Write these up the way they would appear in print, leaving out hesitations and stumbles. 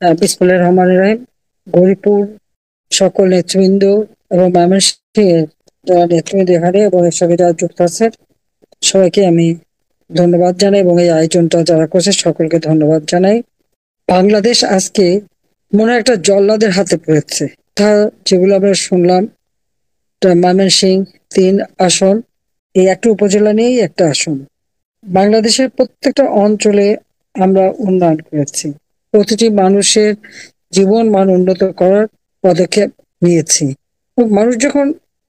বিসমিল্লাহির রহমানির রহিম। গৌরীপুর সকল নেতৃবৃন্দ এবং ময়মনসিংহের যারা নেতৃবৃন্দ এখানে এবং এর সঙ্গে যারা যুক্ত আছে সবাইকে আমি ধন্যবাদ জানাই এবং এই আয়োজনটা যারা করছে সকলকে ধন্যবাদ জানাই। বাংলাদেশ আজকে মনে হয় একটা জল্লাদের হাতে পড়েছে। তা যেগুলো আমরা শুনলাম, ময়মনসিংহ 3 আসন, এই একটা উপজেলা নিয়েই একটা আসন। বাংলাদেশের প্রত্যেকটা অঞ্চলে আমরা উন্নয়ন করেছি, প্রতিটি মানুষের জীবন মান উন্নত করার পদক্ষেপ নিয়েছি। মানুষ যখন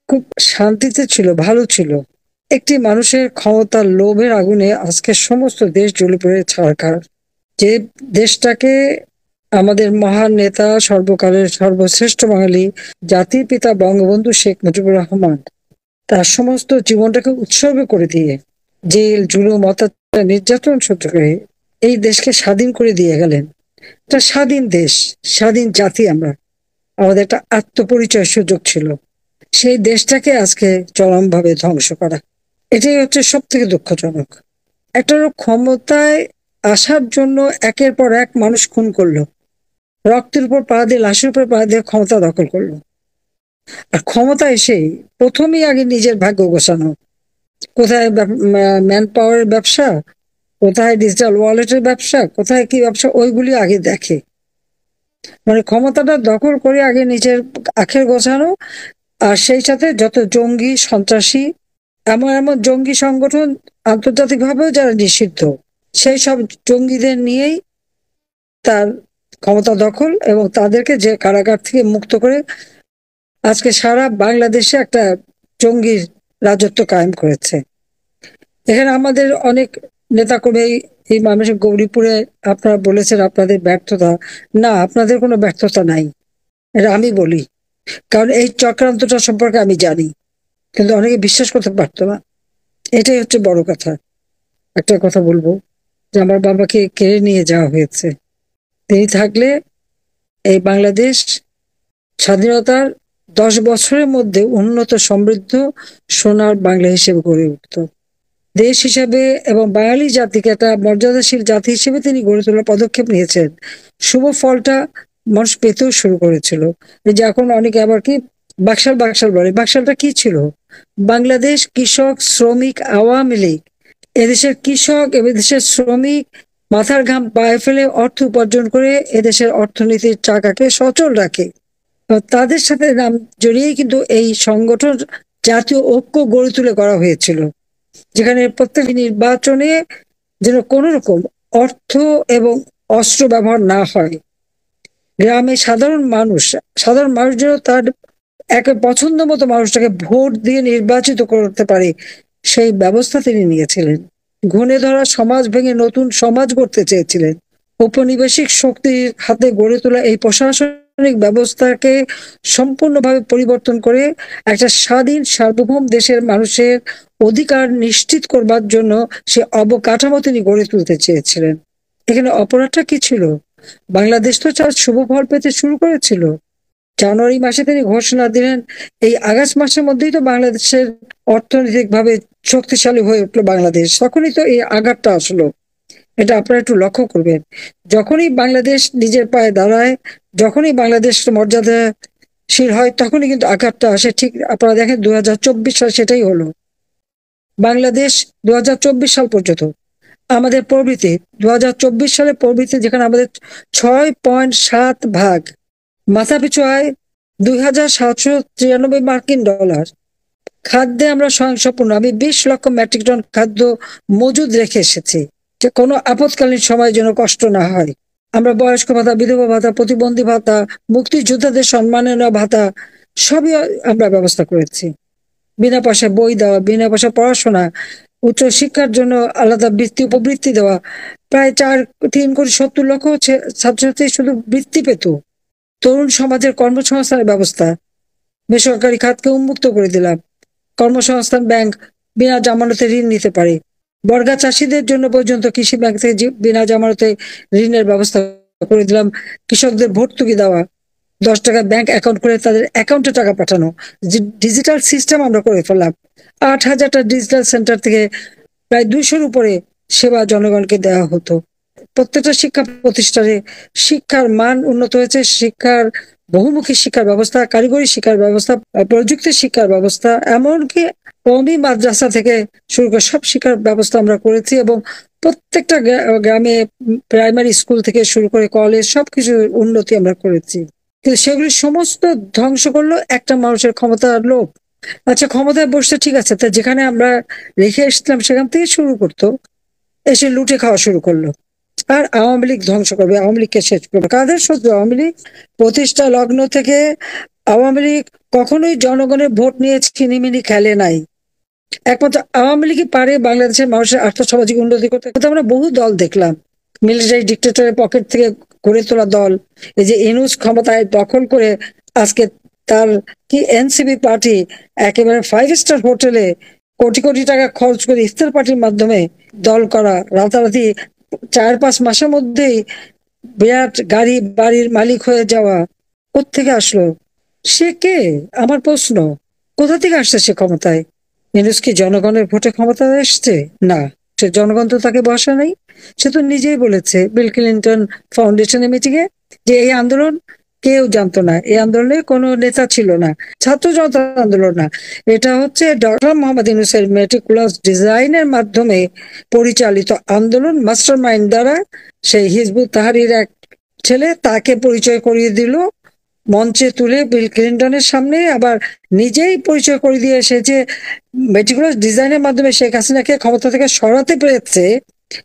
খুব শান্তিতে ছিল, ভালো ছিল, একটি মানুষের ক্ষমতার লোভের আগুনে আজকে সমস্ত দেশ জ্বলে পড়ে ছারখার। যে দেশটাকে আমাদের মহান নেতা, সর্বকালের সর্বশ্রেষ্ঠ বাঙালি জাতির পিতা বঙ্গবন্ধু শেখ মুজিবুর রহমান তার সমস্ত জীবনটাকে উৎসর্গ করে দিয়ে জেল, জুলুম, অত্যাচার, নির্যাতন সহ্য করে এই দেশকে স্বাধীন করে দিয়ে গেলেন। একটা স্বাধীন দেশ, স্বাধীন জাতি আমরা, আমাদের একটা আত্মপরিচয় সুযোগ ছিল। সেই দেশটাকে আজকে চরমভাবে ধ্বংস করা, এটাই হচ্ছে সব থেকে দুঃখজনক। একটা লোক ক্ষমতায় আসার জন্য একের পর এক মানুষ খুন করলো, রক্তের উপর পা দিয়ে, লাশের উপর পা দিয়ে ক্ষমতা দখল করলো। আর ক্ষমতা এসেই প্রথমেই আগে নিজের ভাগ্য গোছানো, কোথায় ম্যান পাওয়ারের ব্যবসা, কোথায় ডিজিটাল ওয়ালেটের ব্যবসা, কোথায় কি ব্যবসা, ওইগুলি আগে দেখে। মানে ক্ষমতাটা দখল করে আগে নিজের আখের গোছানো, আর সেই সাথে যত জঙ্গি, সন্ত্রাসী, এমন এমন জঙ্গি সংগঠন আন্তর্জাতিকভাবেও যারা নিষিদ্ধ, সেই সব জঙ্গিদের নিয়েই তার ক্ষমতা দখল এবং তাদেরকে যে কারাগার থেকে মুক্ত করে আজকে সারা বাংলাদেশে একটা জঙ্গির রাজত্ব কায়েম করেছে। এখানে আমাদের অনেক নেতাকর্মী, এই মানুষের গৌরীপুরে আপনারা বলেছেন আপনাদের ব্যর্থতা, না, আপনাদের কোনো ব্যর্থতা নাই, এটা আমি বলি, কারণ এই চক্রান্তটা সম্পর্কে আমি জানি, কিন্তু অনেকে বিশ্বাস করতে পারতো না। এটাই হচ্ছে বড় কথা। একটা কথা বলবো, যে আমার বাবাকে কেড়ে নিয়ে যাওয়া হয়েছে। তিনি থাকলে এই বাংলাদেশ স্বাধীনতার 10 বছরের মধ্যে উন্নত, সমৃদ্ধ, সোনার বাংলা হিসেবে গড়ে উঠত। দেশ হিসেবে এবং বাঙালি জাতিকে একটা মর্যাদাশীল জাতি হিসেবে তিনি গড়ে তোলার পদক্ষেপ নিয়েছেন। শুভ ফলটা মানুষ পেতেও শুরু করেছিল। এই যে এখন অনেকে আবার কি বাকশাল বাকশাল বলে, বাকশালটা কি ছিল? বাংলাদেশ কৃষক শ্রমিক আওয়ামী লীগ, এদেশের কৃষক এবং দেশের শ্রমিক মাথার ঘাম পায়ে ফেলে অর্থ উপার্জন করে এদেশের অর্থনীতির চাকাকে সচল রাখে। তাদের সাথে নাম জড়িয়েই কিন্তু এই সংগঠন জাতীয় ঐক্য গড়ে তুলে করা হয়েছিল, যেখানে প্রত্যেক নির্বাচনে যেন কোন রকম অর্থ এবং অস্ত্র ব্যবহার না হয়। গ্রামে সাধারণ মানুষ যেন তার এক পছন্দ মতো মানুষটাকে ভোট দিয়ে নির্বাচিত করতে পারে, সেই ব্যবস্থা তিনি নিয়েছিলেন। ঘুণে ধরা সমাজ ভেঙে নতুন সমাজ গড়তে চেয়েছিলেন। ঔপনিবেশিক শক্তির হাতে গড়ে তোলা এই প্রশাসনিক ব্যবস্থাকে সম্পূর্ণভাবে পরিবর্তন করে একটা স্বাধীন সার্বভৌম দেশের মানুষের অধিকার নিশ্চিত করবার জন্য সে অবকাঠামো তিনি গড়ে তুলতে চেয়েছিলেন। এখানে অপরাধটা কি ছিল? বাংলাদেশ তো তার শুভ ফল পেতে শুরু করেছিল। জানুয়ারি মাসে তিনি ঘোষণা দিলেন, এই আগস্ট মাসের মধ্যেই তো বাংলাদেশের অর্থনৈতিক ভাবে শক্তিশালী হয়ে উঠলো বাংলাদেশ, তখনই তো এই আঘাতটা আসলো। এটা আপনারা একটু লক্ষ্য করবেন। যখনই বাংলাদেশ নিজের পায়ে দাঁড়ায়, যখনই বাংলাদেশ মর্যাদাশীল হয়, তখনই কিন্তু আঘাতটা আসে। ঠিক আপনারা দেখেন 2024 সাল সেটাই হলো। বাংলাদেশ 2024 সাল পর্যন্ত আমাদের প্রবৃদ্ধি, 2024 সালে প্রবৃদ্ধি যেখানে আমাদের 6.7 ভাগ, মাথাপিছু আয় $2,793 খাদ্যে আমরা স্বয়ংসম্পূর্ণ। আমি 20 লক্ষ মেট্রিক টন খাদ্য মজুদ রেখে এসেছি, যে কোনো আপৎকালীন সময় যেন কষ্ট না হয়। আমরা বয়স্ক ভাতা, বিধবা ভাতা, প্রতিবন্ধী ভাতা, মুক্তিযোদ্ধাদের সম্মাননা ভাতা সবই আমরা ব্যবস্থা করেছি। বিনা পয়সায় বই দেওয়া, বিনা পয়সা পড়াশোনা, উচ্চ শিক্ষার জন্য আলাদা বৃত্তি, উপবৃত্তি দেওয়া। প্রায় 3,70,00,000 ছাত্রছাত্রী শুধু বৃত্তি পেত। তরুণ সমাজের কর্মসংস্থানের ব্যবস্থা, বেসরকারি খাতকে উন্মুক্ত করে দিলাম। কর্মসংস্থান ব্যাংক বিনা জামানতে ঋণ নিতে পারে। বর্গা চাষীদের জন্য পর্যন্ত কৃষি ব্যাংক থেকে বিনা জামানতে ঋণের ব্যবস্থা করে দিলাম। কৃষকদের ভর্তুকি দেওয়া, 10 টাকা ব্যাংক অ্যাকাউন্ট করে তাদের অ্যাকাউন্টে টাকা পাঠানো, ডিজিটাল সিস্টেম আমরা করে ফেললাম। 8,000টা ডিজিটাল সেন্টার থেকে প্রায় 200-র উপরে সেবা জনগণকে দেওয়া হতো। প্রত্যেকটা শিক্ষা প্রতিষ্ঠানে শিক্ষার মান উন্নত হয়েছে, শিক্ষার বহুমুখী শিক্ষার ব্যবস্থা, কারিগরি শিক্ষার ব্যবস্থা, প্রযুক্তি শিক্ষার ব্যবস্থা, এমনকি কওমি মাদ্রাসা থেকে শুরু করে সব শিক্ষার ব্যবস্থা আমরা করেছি। এবং প্রত্যেকটা গ্রামে প্রাইমারি স্কুল থেকে শুরু করে কলেজ সবকিছু উন্নতি আমরা করেছি। কিন্তু সেগুলি সমস্ত ধ্বংস করলো একটা মানুষের ক্ষমতার লোভ। আচ্ছা, ক্ষমতায় বসতে ঠিক আছে, তা যেখানে আমরা রেখে এসেছিলাম সেখান থেকে শুরু করতো, এসে লুটে খাওয়া শুরু করলো। আর আওয়ামী লীগ ধ্বংস করবে, আওয়ামী লীগকে শেষ করবে। কাদের সহ্য? আওয়ামী লীগ প্রতিষ্ঠা লগ্ন থেকে আওয়ামী লীগ কখনোই জনগণের ভোট নিয়ে ছিনিমিনি খেলে নাই। একমাত্র আওয়ামী লীগই পারে বাংলাদেশের মানুষের আর্থসামাজিক উন্নতি করতে। আমরা বহু দল দেখলাম, মিলিটারি ডিক্টেটরের পকেট থেকে গড়ে তোলা দল, এই যে ইনুস ক্ষমতায় দখল করে আজকে তার কি এনসিপি পার্টি একেবারে 5 স্টার হোটেলে কোটি কোটি টাকা খরচ করে ইফতার পার্টির মাধ্যমে দল করা, রাতারাতি 4-5 মাসের মধ্যেই বিরাট গাড়ি বাড়ির মালিক হয়ে যাওয়া। কোত্থেকে আসলো? সে কে? আমার প্রশ্ন, কোথা থেকে আসছে সে ক্ষমতায়? ইউনূস কি জনগণের ভোটে ক্ষমতায় এসছে? না, সে জনগণ তো তাকে বসা নাই। সে তো নিজেই বলেছে বিল ক্লিন্টন ফাউন্ডেশনের মিটিংয়ে যে এই আন্দোলন কেউ জানতো না, এই আন্দোলনে কোনো নেতা ছিল না, ছাত্র জনতা আন্দোলন না, এটা হচ্ছে ডক্টর মোহাম্মদ ইউনূসের মেটিকুলাস ডিজাইনের মাধ্যমে পরিচালিত আন্দোলন। মাস্টার মাইন্ড দ্বারা সেই হিজবুত তাহরির এক ছেলে তাকে পরিচয় করিয়ে দিল মঞ্চে তুলে বিল ক্লিন্টনের সামনে, আবার নিজেই পরিচয় করে দিয়ে সে যে মেটিকুলাস ডিজাইনের মাধ্যমে শেখ হাসিনাকে ক্ষমতা থেকে সরাতে পেরেছে,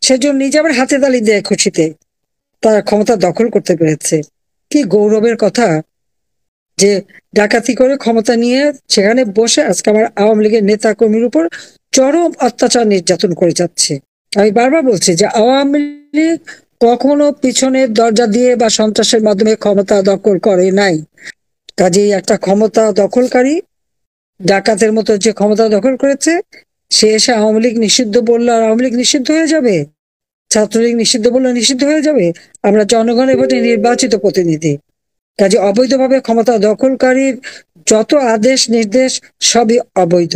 সেজন্য নিজে আবার হাতে তালি দেয় খুশিতে তার ক্ষমতা দখল করতে পেরেছে। কি গৌরবের কথা যে ডাকাতি করে ক্ষমতা নিয়ে সেখানে বসে আজকে আমার আওয়ামী লীগের নেতা কর্মীর উপর চরম অত্যাচার নির্যাতন করে যাচ্ছে। আমি বারবার বলছি যে আওয়ামী লীগ কখনো পিছনের দরজা দিয়ে বা সন্ত্রাসের মাধ্যমে ক্ষমতা দখল করে নাই। কাজেই একটা ক্ষমতা দখলকারী ডাকাতের মতো যে ক্ষমতা দখল করেছে, সে এসে আওয়ামী লীগ নিষিদ্ধ বললো আর আওয়ামী লীগ নিষিদ্ধ হয়ে যাবে? ছাত্রলীগ নিষিদ্ধ বললে নিষিদ্ধ হয়ে যাবে? আমরা জনগণের ভোটে নির্বাচিত প্রতিনিধি। কাজে অবৈধভাবে ক্ষমতা দখলকারীর যত আদেশ নির্দেশ সবই অবৈধ।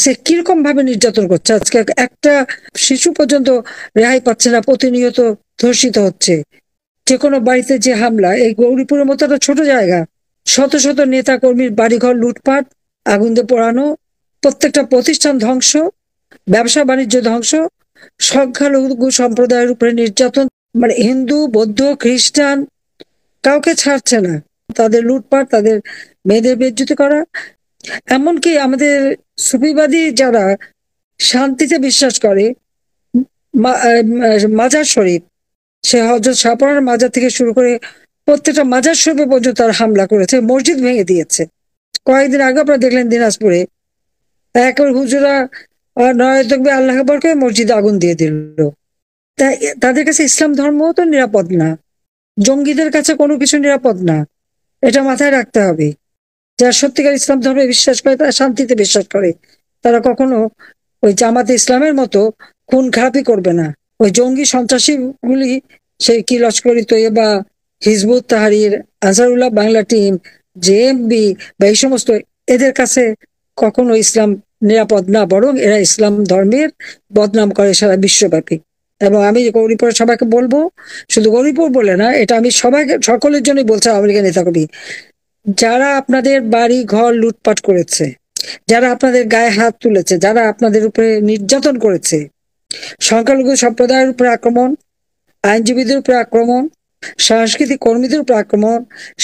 সে কিরকম ভাবে নির্যাতন করছে, আজকে একটা শিশু পর্যন্ত রেহাই পাচ্ছে না, প্রতিনিয়ত ধর্ষিত হচ্ছে। যে কোনো বাড়িতে যে হামলা, এই গৌরীপুরের মতো একটা ছোট জায়গা, শত শত নেতা কর্মীর বাড়িঘর লুটপাট, আগুন দিয়ে পোড়ানো, প্রত্যেকটা প্রতিষ্ঠান ধ্বংস, ব্যবসা বাণিজ্য ধ্বংস, সংখ্যালঘু সম্প্রদায়ের উপরে নির্যাতন, মানে হিন্দু বৌদ্ধ খ্রিস্টান কাউকে ছাড়ছে না, তাদের লুটপাট, তাদের মেয়েদের বেজ্জতি করা। এমনকি আমাদের সুফিবাদী যারা শান্তিতে বিশ্বাস করে, মাজার শরীফ, সে হযরত শাহপরার মাজার থেকে শুরু করে প্রত্যেকটা মাজার শরীফে পর্যন্ত তার হামলা করেছে, মসজিদ ভেঙে দিয়েছে। কয়েকদিন আগে আপনারা দেখলেন দিনাজপুরে একেবারে হুজুরা নয় দেখবে আল্লাহ আকবার করে মসজিদে আগুন দিয়ে দিল। তাই তাদের কাছে ইসলাম ধর্ম তো নিরাপদ না, জঙ্গিদের কাছে কোনো কিছু নিরাপদ না, এটা মাথায় রাখতে হবে। যারা সত্যিকার ইসলাম ধর্মে বিশ্বাস করে, তারা শান্তিতে বিশ্বাস করে, তারা কখনো ওই জামাতে ইসলামের মতো খুন খারাপি করবে না। ওই জঙ্গি সন্ত্রাসী গুলি, সেই কি Lashkar-e Taiba, Hizbut Tahrir, Ansarullah Bangla team, JMB বা এই সমস্ত, এদের কাছে কখনো ইসলাম নিরাপদ না, বরং এরা ইসলাম ধর্মের বদনাম করে সারা বিশ্বব্যাপী। এবং আমি গৌরীপুর সবাইকে বলবো, শুধু গৌরীপুর বলে না, এটা আমি সবাইকে সকলের জন্যই বলছি, আওয়ামী লীগের নেতাকর্মী যারা আপনাদের বাড়ি ঘর লুটপাট করেছে, যারা আপনাদের গায়ে হাত তুলেছে, যারা আপনাদের উপরে নির্যাতন করেছে, সংখ্যালঘু সম্প্রদায়ের উপরে আক্রমণ, আইনজীবীদের উপরে আক্রমণ, সাংস্কৃতিক কর্মীদের উপর আক্রমণ,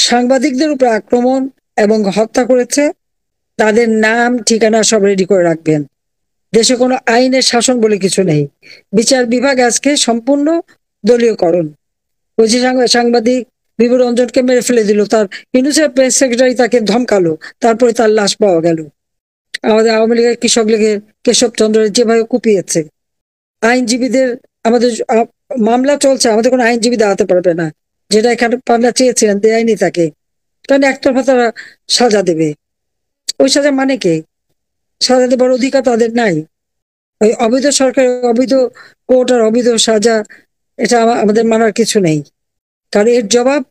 সাংবাদিকদের উপর আক্রমণ এবং হত্যা করেছে, তাদের নাম ঠিকানা সব রেডি করে রাখবেন। দেশে কোনো আইনের শাসন বলে কিছু নেই, বিচার বিভাগ আজকে সম্পূর্ণ দলীয়করণ। ওই যে সাংবাদিক বিভু রঞ্জনকে মেরে ফেলে দিল, তার ইউনূসের প্রেস সেক্রেটারি তাকে ধমকালো, তারপরে তার লাশ পাওয়া গেল। আমাদের আওয়ামী লীগের কৃষক লীগের কেশব চন্দ্রের যেভাবে কুপিয়েছে, আইনজীবীদের, আমাদের মামলা চলছে, আমাদের কোনো আইনজীবী দাঁড়াতে পারবে না, যেটা এখানে পাবনা চেয়েছিলেন দেয়নি তাকে, কারণ একতরফা তারা সাজা দেবে। ওই সাজা মানে কে? সাজা দেবার অধিকার তাদের নাই। ওই অবৈধ সরকার, অবৈধ কোর্ট আর অবৈধ সাজা, এটা আমাদের মানার কিছু নেই। কারণ এর জবাব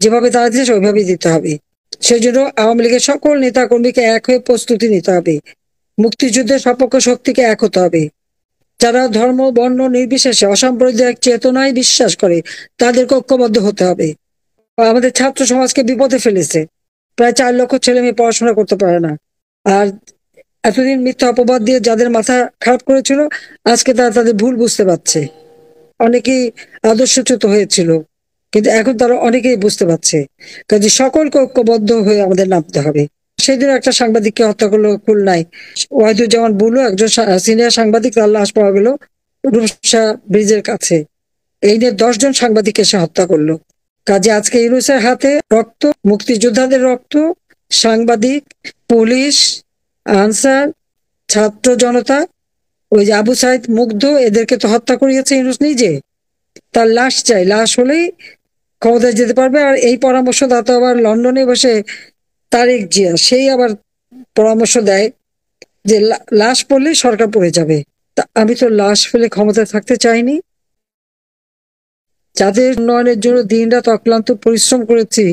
যেভাবে তারা দিয়েছে ওইভাবেই দিতে হবে। সেই জন্য আওয়ামী লীগের সকল নেতা কর্মীকে এক হয়ে প্রস্তুতি নিতে হবে, মুক্তিযুদ্ধের সপক্ষ শক্তিকে এক হতে হবে। যারা ধর্ম বর্ণ নির্বিশেষে অসাম্প্রদায়িক চেতনায় বিশ্বাস করে তাদেরকে ঐক্যবদ্ধ হতে হবে। আমাদের ছাত্র সমাজকে বিপদে ফেলেছে, প্রায় 4 লক্ষ ছেলে মেয়ে পড়াশোনা করতে পারে না। আর এতদিন মিথ্যা অপবাদ দিয়ে যাদের মাথা খারাপ করেছিল, আজকে তারা তাদের ভুল বুঝতে পারছে। অনেকেই আদর্শচ্যুত হয়েছিল, কিন্তু এখন তারা অনেকেই বুঝতে পারছে। কাজে সকলকে ঐক্যবদ্ধ হয়ে আমাদের নামতে হবে। সেদিন একটা সাংবাদিককে হত্যা করলো খুলনায়, ওয়াহিদুজ্জামান বুলু, একজন সিনিয়র সাংবাদিক, তার লাশ পাওয়া গেল রূপসা ব্রিজের কাছে। এই নিয়ে 10 জন সাংবাদিককে সে হত্যা করলো। কাজে আজকে ইউনূসের হাতে রক্ত, মুক্তিযোদ্ধাদের রক্ত, সাংবাদিক, পুলিশ, আনসার, ছাত্র জনতা, ওই যে আবু সাইদ, মুগ্ধ, এদেরকে তো হত্যা করিয়েছে ইউনূস নিজে। তার লাশ চাই, লাশ হলেই ক্ষমতায় যেতে পারবে। আর এই পরামর্শদাতা আবার লন্ডনে বসে তারেক জিয়া, সেই আবার পরামর্শ দেয় যে লাশ পড়লে সরকার পড়ে যাবে। তা আমি তো লাশ ফেলে ক্ষমতায় থাকতে চাইনি। যাদের উন্নয়নের জন্য দিনরাত অক্লান্ত পরিশ্রম করেছি,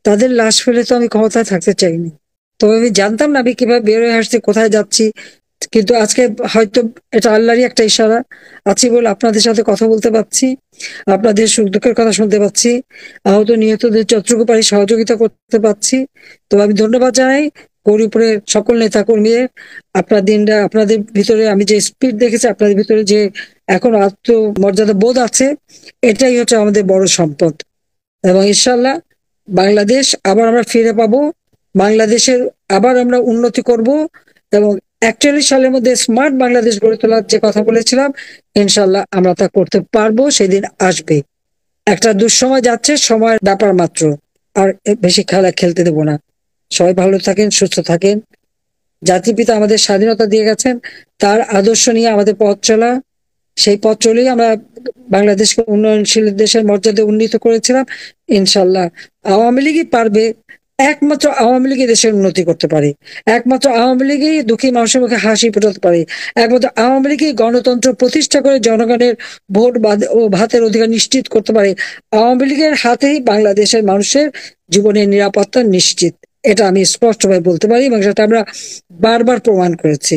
তাদের লাশ ফেলে তো আমি ক্ষমতায় থাকতে চাইনি। তবে আমি জানতাম না আমি কিভাবে বের হয়ে আসছি, কোথায় যাচ্ছি। কিন্তু আজকে হয়তো এটা আল্লাহরই একটা ইশারা, আছি বলে আপনাদের সাথে কথা বলতে পারছি, আপনাদের সুখ দুঃখের কথা শুনতে পাচ্ছি, আহত নিহতদের যতটুকু পারি সহযোগিতা করতে পারছি। তো আমি ধন্যবাদ জানাই গৌরীপুরের সকল নেতা কর্মীদের। আপনার দিনটা, আপনাদের ভিতরে আমি যে স্পিড দেখেছি, আপনাদের ভিতরে যে এখন আত্মমর্যাদা বোধ আছে, এটাই হচ্ছে আমাদের বড় সম্পদ। এবং ইনশাল্লাহ বাংলাদেশ আবার আমরা ফিরে পাবো, বাংলাদেশের আবার আমরা উন্নতি করব, এবং 41 সালের মধ্যে স্মার্ট বাংলাদেশ গড়ে তোলার যে কথা বলেছিলাম, ইনশাল্লাহ আমরা তা করতে পারবো। সেদিন আসবে। একটা দুঃসময় যাচ্ছে, সময়ের ব্যাপার মাত্র। আর বেশি খেলা খেলতে দেবো না। সবাই ভালো থাকেন, সুস্থ থাকেন। জাতিপিতা আমাদের স্বাধীনতা দিয়ে গেছেন, তার আদর্শ নিয়ে আমাদের পথ চলা, সেই পথ চলেই আমরা বাংলাদেশকে উন্নয়নশীল দেশের মর্যাদা উন্নীত করেছিলাম। ইনশাল্লাহ আওয়ামী লীগই পারবে, একমাত্র আওয়ামী লীগই দেশের উন্নতি করতে পারে, একমাত্র আওয়ামী লীগই দুঃখী মানুষের মুখে হাসি ফোটাতে পারে, একমাত্র আওয়ামী লীগই গণতন্ত্র প্রতিষ্ঠা করে জনগণের ভোট ও ভাতের অধিকার নিশ্চিত করতে পারে। আওয়ামী লীগের হাতেই বাংলাদেশের মানুষের জীবনের নিরাপত্তা নিশ্চিত। এটা আমি স্পষ্টভাবে বলতে পারি, এবং সেটা আমরা বারবার প্রমাণ করেছি।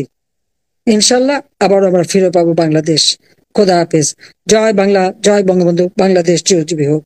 ইনশাল্লাহ আবার আমরা ফিরে পাবো বাংলাদেশ। খোদা হাফেজ। জয় বাংলা, জয় বঙ্গবন্ধু, বাংলাদেশ চিরজীবী হোক।